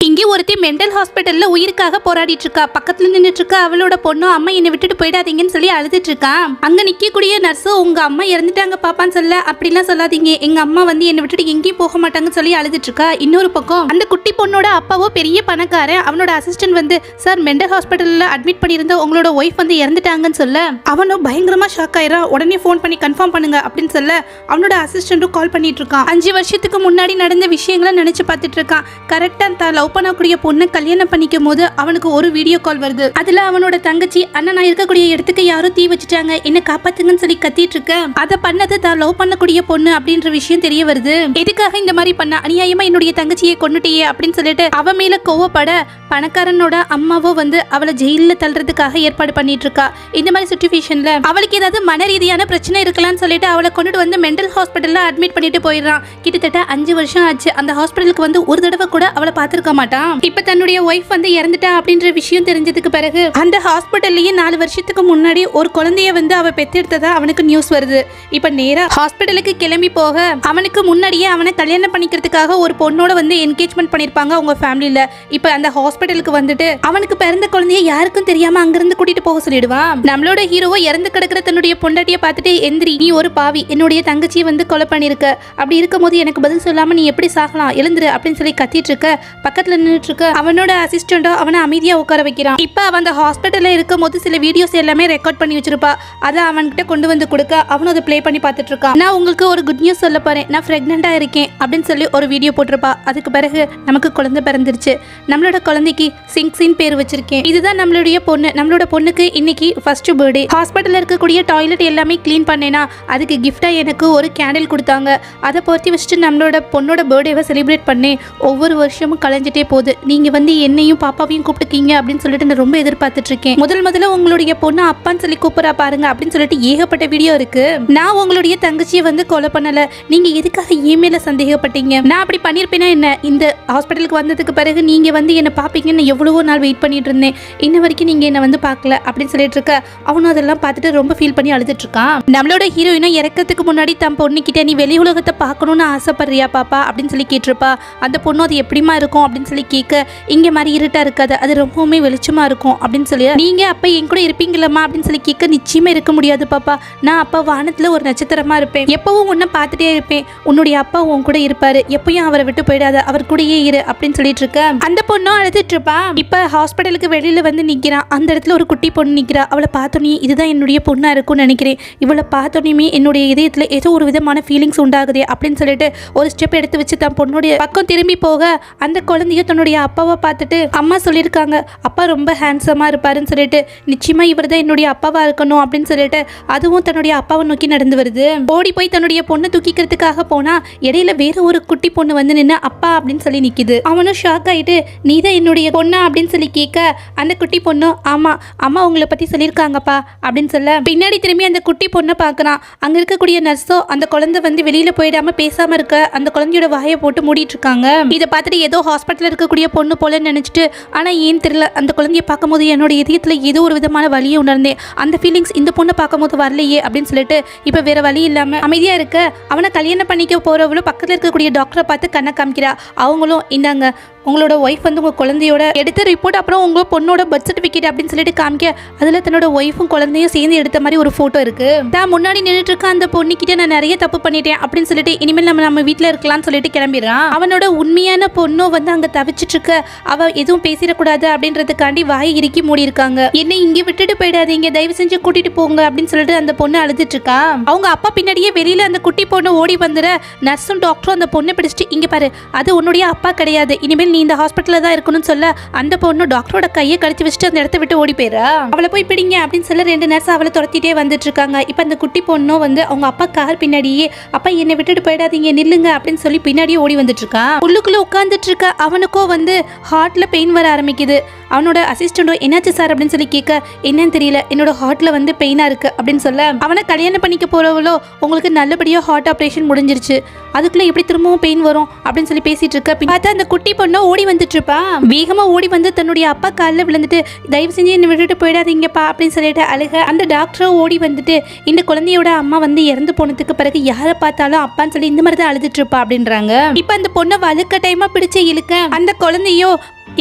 இங்கே ஒருத்தி மெண்டல் ஹாஸ்பிட்டல்ல உயிருக்காக போராடிட்டு இருக்கா. பக்கத்துல நின்றுட்டு இருக்கா அவளோட பொண்ணு. அம்மா என்னை விட்டுட்டு போயிடாதீங்கன்னு சொல்லி அழுதுட்டு இருக்கா. அங்க நிக்கக்கூடிய நர்ஸு உங்க அம்மா இறந்துட்டாங்க பாப்பான்னு சொல்ல, அப்படிலாம் சொல்லாதீங்க, எங்க அம்மா வந்து என்னை விட்டுட்டு எங்கேயும் போக மாட்டாங்கன்னு சொல்லி அழுதுட்டு இருக்கா. இன்னொரு பக்கம் அந்த குட்டி பொண்ணோட அப்பாவோ பெரிய பணக்காரன். அவனோட அசிஸ்டன்ட் வந்து சார் மெண்டல் ஹாஸ்பிட்டல்ல அட்மிட் பண்ணியிருந்த உங்களோட ஒய்ஃப் வந்து இறந்துட்டாங்கன்னு சொல்ல அவனும் பயங்கரமா ஷாக் ஆயிரான். உடனே ஃபோன் பண்ணி கன்ஃபார்ம் பண்ணுங்க அப்படின்னு சொல்ல அவனோட அசிஸ்டன்ட்டும் கால் பண்ணிட்டு இருக்கான். 5 வருஷத்துக்கு முன்னாடி நடந்த விஷயங்களை நினைச்சு பார்த்துட்டு இருக்கான். கரெக்டா தான் லவ் பண்ணக்கூடிய பொண்ணு கல்யாணம் பண்ணிக்கும் போது அவனுக்கு ஒரு வீடியோ கால் வருது. அதுல அவனோட தங்கச்சி அண்ணன் நான் இருக்கக்கூடிய இடத்துக்கு யாரும் தீ வச்சுட்டாங்க, என்ன காப்பாத்துங்கன்னு சொல்லி கத்திட்டு இருக்க. அதை பண்ணது தான் லவ் பண்ணக்கூடிய பொண்ணு அப்படின்ற விஷயம் தெரிய வருது. எதுக்காக இந்த மாதிரி பண்ண, அநியாயமா என்னுடைய தங்கச்சியை கொன்னுட்டியே அப்படின்னு சொல்லிட்டு அவ மேல கோவப்பட பணக்காரனோட அம்மாவோ வந்து அவளை ஜெயில தள்ளுறதுக்காக ஏற்பாடு பண்ணிட்டு இருக்கா. இந்த மாதிரி சிச்சுவேஷன்ல அவளுக்கு ஏதாவது மன ரீதியான பிரச்சனை இருக்கலாம்னு சொல்லிட்டு அவளை கொண்டுட்டு வந்து மெண்டல் ஹாஸ்பிட்டல்ல அட்மிட் பண்ணிட்டு போயிடுறான். கிட்டத்தட்ட 5 வருஷம் ஆச்சு. அந்த ஹாஸ்பிட்டலுக்கு வந்து ஒரு தடவை கூட அவளை பார்த்திருக்க மாட்டான். இப்ப தன்னுடைய ஒய்ஃப் வந்து இறந்துட்டா அப்படின்ற விஷயம் தெரிஞ்சதுக்கு பிறகு அந்த ஹாஸ்பிட்டல்லயே 4 வருஷத்துக்கு முன்னாடி ஒரு குழந்தைய வந்து அவ பெத்தெடுத்ததா அவனுக்கு நியூஸ் வருது. இப்ப நேரா ஹாஸ்பிட்டலுக்கு கிளம்பி போக அவனுக்கு முன்னாடியே அவனை கல்யாணம் பண்ணிக்கிறதுக்காக ஒரு பொண்ணோட வந்து என்கேஜ்மெண்ட் பண்ணிருப்பாங்க அவங்க ஃபேமிலியில. இப்ப அந்த ஹாஸ்பிட்டலுக்கு வந்துட்டு அவனுக்கு பிறந்த குழந்தைய யாருக்கும் தெரியாம அங்கிருந்து கூட்டிட்டு போக சொல்லிடுவான். நம்மளோட ஹீரோவோ இறந்து கிடக்கிற தன்னுடைய பொண்டாட்டியை பார்த்துட்டு எந்திரி, நீ ஒரு பாவி, என்னுடைய தங்கச்சியை வந்து கொலை பண்ணிருக்க, அப்படி இருக்கும் போது எனக்கு பதில் சொல்லாம நீ எப்படி சாகலாம், எழுந்துரு அப்படின்னு சொல்லி கத்திட்டு இருக்க. பக்கத்துல நின்றுட்டு இருக்க அவனோட அசிஸ்டண்டோ அவனை அமைதியா உட்கார வைக்கிறான். இப்ப அவன் அந்த ஹாஸ்பிட்டல்ல இருக்கும் போது சில வீடியோஸ் எல்லாமே ரெக்கார்ட் பண்ணி வச்சிருப்பா. அதை அவன்கிட்ட கொண்டு வந்து கொடுக்க அவனும் அதை பிளே பண்ணி பார்த்துட்டு இருக்கான். நான் உங்களுக்கு ஒரு குட் நியூஸ் சொல்ல போறேன், நான் பிரெக்னெண்டா இருக்கேன் அப்படின்னு சொல்லி ஒரு வீடியோ போட்டிருப்பா. அதுக்கு பிறகு நமக்கு குழந்தை பிறந்துருச்சு, நம்மளோட குழந்தைக்கு சிங்ஸின் பேர் வச்சிருக்கேன், இதுதான் நம்மளுடைய பொண்ணு, நம்மளோட பொண்ணுக்கு இன்னைக்கு ஃபர்ஸ்ட் பர்த்டே. ஹாஸ்பிட்டல்ல இருக்கக்கூடிய டாய்லெட் எல்லாமே கிளீன் பண்ணேனா அதுக்கு கிஃப்டா எனக்கு ஒரு கேண்டில் கொடுத்தாங்க. அதை பொருத்தி வச்சுட்டு நம்மளோட பொண்ணோட பர்த்டேவை செலிப்ரேட் பண்ணேன். ஒவ்வொரு வருஷமும் கலைஞ்சிட்டே போகுது, நீங்க வந்து என்னையும் பாப்பாவையும் கூப்பிட்டுக்கீங்க அப்படின்னு சொல்லிட்டு நான் ரொம்ப எதிர்பார்த்துட்டு இருக்கேன். முதல்ல உங்களுடைய பொண்ணு அப்பான்னு சொல்லி கூப்பிடா பாருங்க அப்படின்னு சொல்லிட்டு ஏகப்பட்ட வீடியோ இருக்கு. நான் உங்களுடைய தங்கச்சியை வந்து கொலை பண்ணல, நீங்க எதுக்காக இமெயில சந்தேகப்பட்டீங்க, நான் அப்படி பண்ணிருப்பேனா என்ன, இந்த ஹாஸ்பிட்டலுக்கு வந்ததுக்கு பிறகு நீங்க வந்து என்ன பாப்பீங்கன்னு எவ்வளவோ நாள் வெயிட் பண்ணிட்டு இருந்தேன், இன்ன வரைக்கும் நீங்க என்ன வந்து பார்க்கல அப்படின்னு சொல்லிட்டு இருக்க. அவனும் அதெல்லாம் பார்த்துட்டு ரொம்ப ஃபீல் பண்ணி அழுதுட்டு இருக்கான். நம்மளோட ஹீரோயினும் இறக்கிறதுக்கு முன்னாடி தன் பொண்ணுக்கிட்ட நீ வெளி உலகத்தை பார்க்கணும்னு ஆசைப்படுறியா பாப்பா அப்படின்னு சொல்லி கேட்டிருப்பா. அந்த பொண்ணு அது எப்படிமா இருக்கும் அப்படின்னு சொல்லி கேட்க, இங்க மாதிரி இருட்டா இருக்காது, அது ரொம்பவுமே வெளிச்சமா இருக்கும் அப்படின்னு சொல்லி, நீங்க அப்ப என் கூட இருப்பீங்களா அப்படின்னு சொல்லி கேட்க, நிச்சயமா இருக்க முடியாது பாப்பா, நான் அப்ப வானத்துல ஒரு நட்சத்திரமா இருப்பேன், எப்பவும் உன்னை பார்த்துட்டே இருப்பேன், உன்னுடைய அப்பா உன் கூட இருப்பாரு, எப்பயும் அவரை விட்டு போயிடாத, அவர் கூடயே இரு அப்படின்னு சொல்லிட்டு இருக்க. அந்த பொண்ணும் அழுதுட்டு இருப்பா. இப்ப ஹாஸ்பிட்டலுக்கு வெளியில வந்து நிக்கிறான். அந்த இடத்துல ஒரு குட்டி பொண்ணு நிக்கிறா. அவளை பார்த்தோன்னே இதுதான் என்னுடைய பொண்ணா இருக்கும்னு நினைக்கிறேன், இவளை பார்த்தோன்னே என்னுடைய இதயத்துல ஏதோ ஒரு விதமான ஃபீலிங்ஸ் உண்டாகுதே அப்படின்னு சொல்லிட்டு ஒரு ஸ்டெப் எடுத்து வச்சு தன் பொண்ணுடைய பக்கம் திரும்பி போக, அந்த குழந்தையும் தன்னுடைய அப்பாவை பார்த்துட்டு அம்மா சொல்லியிருக்காங்க அப்பா ரொம்ப ஹேண்ட்ஸமா இருப்பாருன்னு சொல்லிட்டு, நிச்சயமா இவர் தான் என்னுடைய அப்பாவா இருக்கணும் அப்படின்னு சொல்லிட்டு அதுவும் தன்னுடைய அப்பாவை நோக்கி நடந்து வருது. ஓடி போய் தன்னுடைய பொண்ணை தூக்கிக்கிறதுக்காக போனா இடையில வேற ஒரு குட்டி பொண்ணு வந்து நின்று அப்பா அப்படின்னு சொல்லி நிக்குது. அவனும் ஷாக் ஆயிட்டு நீ தான் என்னுடைய பொண்ணா அப்படின்னு சொல்லி கேட்க, அந்த குட்டி பொண்ணு ஆமா அம்மா உங்களை பத்தி சொல்லியிருக்காங்கப்பா அப்படின்னு சொல்ல, பின்னாடி திரும்பி அந்த குட்டி பொண்ணை பார்க்கறான். அங்க இருக்கக்கூடிய நர்ஸோ அந்த குழந்தை வந்து வெளியில போயிடாம பேசாம இருக்க அந்த குழந்தையோட வாயை போட்டு மூடிட்டு இருக்காங்க. இதை பார்த்துட்டு ஏதோ ஹாஸ்பிட்டல் இருக்கக்கூடிய பொண்ணு போல நினைச்சிட்டு, ஆனா ஏன் தெரியல அந்த குழந்தைய பார்க்கும்போது என்னோட இதயத்துல ஏதோ ஒரு விதமான வலியை உணர்ந்தேன், அந்த ஃபீலிங்ஸ் இந்த பொண்ணை பார்க்கும்போது வரலையே அப்படின்னு சொல்லிட்டு இப்ப வேற வழி இல்லாம அமைதியா இருக்க. அவனை கல்யாணம் பண்ணிக்க போறவளும் பக்கத்துல இருக்கக்கூடிய டாக்டரை பார்த்து கண்ணை காமிக்கிறா. அவங்களும் இந்தாங்க உங்களோட ஒய்ஃப் வந்து உங்கள் குழந்தையோட எடுத்த ரிப்போர்ட், அப்புறம் உங்களோட பொண்ணோட பர்த் சர்டிஃபிகேட் அப்படின்னு சொல்லிட்டு காமிக்க, அதில் தன்னோட ஒய்ஃபும் குழந்தையும் சேர்ந்து எடுத்த மாதிரி ஒரு ஃபோட்டோ இருக்கு. தான் முன்னாடி நின்றுட்டு இருக்க அந்த பொண்ணுக்கிட்ட நான் நிறைய தப்பு பண்ணிட்டேன் அப்படின்னு சொல்லிட்டு இனிமேல் நம்ம வீட்டில் இருக்கலாம்னு சொல்லிட்டு கிளம்பிடுறான். அவனோட உண்மையான பொண்ணும் வந்து அங்கே தவிச்சிட்டு இருக்க, அவ எதுவும் பேசிடக்கூடாது அப்படின்றதுக்காண்டி வாயை இறுக்கி மூடி இருக்காங்க. என்னை இங்கே விட்டுட்டு போயிடாதீங்க, தயவு செஞ்சு கூட்டிட்டு போங்க அப்படின்னு சொல்லிட்டு அந்த பொண்ணு அழுதுட்டு இருக்கா. அவங்க அப்பா பின்னாடியே வெளியில அந்த குட்டி பொண்ணு ஓடி வந்துட, நர்ஸும் டாக்டரும் அந்த பொண்ணை பிடிச்சிட்டு இங்க பாரு அது உன்னுடைய அப்பா கிடையாது, இனிமேல் நீ இந்த ஹாஸ்பிட்டல்ல தான் இருக்கணும்னு சொல்ல, அந்த பொண்ணு டாக்டரோட கையை கடிச்சு வச்சுட்டு அந்த இடத்த விட்டு ஓடி போயிரா. அவளை போய் பிடிங்க அப்படின்னு சொல்ல 2 நர்ஸ் அவளை துரத்திட்டே வந்துட்டு இருக்காங்க. இப்ப அந்த குட்டி பொண்ணும் வந்து அவங்க அப்பா கார் பின்னாடியே அப்பா என்னை விட்டுட்டு போயிடாதீங்க நில்லுங்க அப்படின்னு சொல்லி பின்னாடியே ஓடி வந்துட்டு இருக்கா. உள்ளுக்குள்ள உட்கார்ந்துட்டு இருக்க அவனுக்கோ வந்து ஹார்ட்ல பெயின் வர ஆரம்பிக்குது. அவனோட அசிஸ்டண்டோ என்னாச்சு சார் அப்படின்னு சொல்லி கேட்க, என்னன்னு தெரியல என்னோட ஹார்ட்ல வந்து பெயினா இருக்கு அப்படின்னு சொல்ல, அவனை கல்யாணம் பண்ணிக்க போறவளோ உங்களுக்கு நல்லபடியா ஹார்ட் ஆப்ரேஷன் முடிஞ்சிருச்சு, அதுக்குள்ள எப்படி திரும்பவும் பெயின் வரும் அப்படின்னு சொல்லி பேசிட்டு இருக்க. பார்த்தா அந்த குட்டி பொண்ணு ஓடி வந்துட்டு இருப்பா. வேகமா ஓடி வந்து தன்னுடைய அப்பா காலில் விழுந்துட்டு தயவு செஞ்சு என்னை விட்டுட்டு போயிடாதீங்கப்பா அப்படின்னு சொல்லிட்டு அழுக. அந்த டாக்டரும் ஓடி வந்துட்டு இந்த குழந்தையோட அம்மா வந்து இறந்து போனதுக்கு பிறகு யாரை பார்த்தாலும் அப்பான்னு சொல்லி இந்த மாதிரி தான் அழுதுட்டு இருப்பா அப்படின்றாங்க. இப்ப அந்த பொண்ணை வலுக்கட்டாயமா பிடிச்சு இழுக்க அந்த குழந்தையோ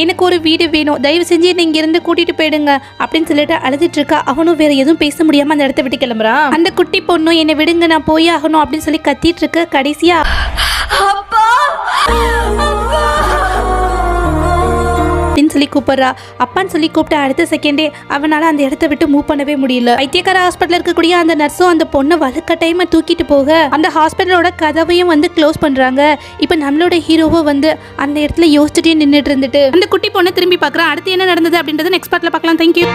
எனக்கு ஒரு வீடு வேணும், தயவு செஞ்சு என்னை இங்க இருந்து கூட்டிட்டு போயிடுங்க அப்படின்னு சொல்லிட்டு அழுதுட்டு இருக்கா. அவனும் வேற எதுவும் பேச முடியாம அந்த இடத்த விட்டு கிளம்புறான். அந்த குட்டி பொண்ணும் என்னை விடுங்க நான் போய் ஆகணும் அப்படின்னு சொல்லி கத்திட்டு இருக்கு. கடைசியா அப்படின்னு சொல்லி கூப்பிடுறா. அப்பான்னு சொல்லி கூப்பிட்டு அடுத்த செகண்டே அவனால அந்த இடத்த விட்டு மூவ் பண்ணவே முடியல. வைத்தியக்கார ஹாஸ்பிட்டல் இருக்கக்கூடிய அந்த நர்ஸும் அந்த பொண்ணை வலுக்கட்டாயமா தூக்கிட்டு போக அந்த ஹாஸ்பிட்டலோட கதவையும் வந்து க்ளோஸ் பண்றாங்க. இப்ப நம்மளோட ஹீரோவை வந்து அந்த இடத்துல யோசிச்சுட்டே நின்றுட்டு இருந்துட்டு அந்த குட்டி பொண்ணை திரும்பி பார்க்கறான். அடுத்து என்ன நடந்தது அப்படின்றத நெக்ஸ்ட் பார்ட்ல பார்க்கலாம். தேங்க்யூ.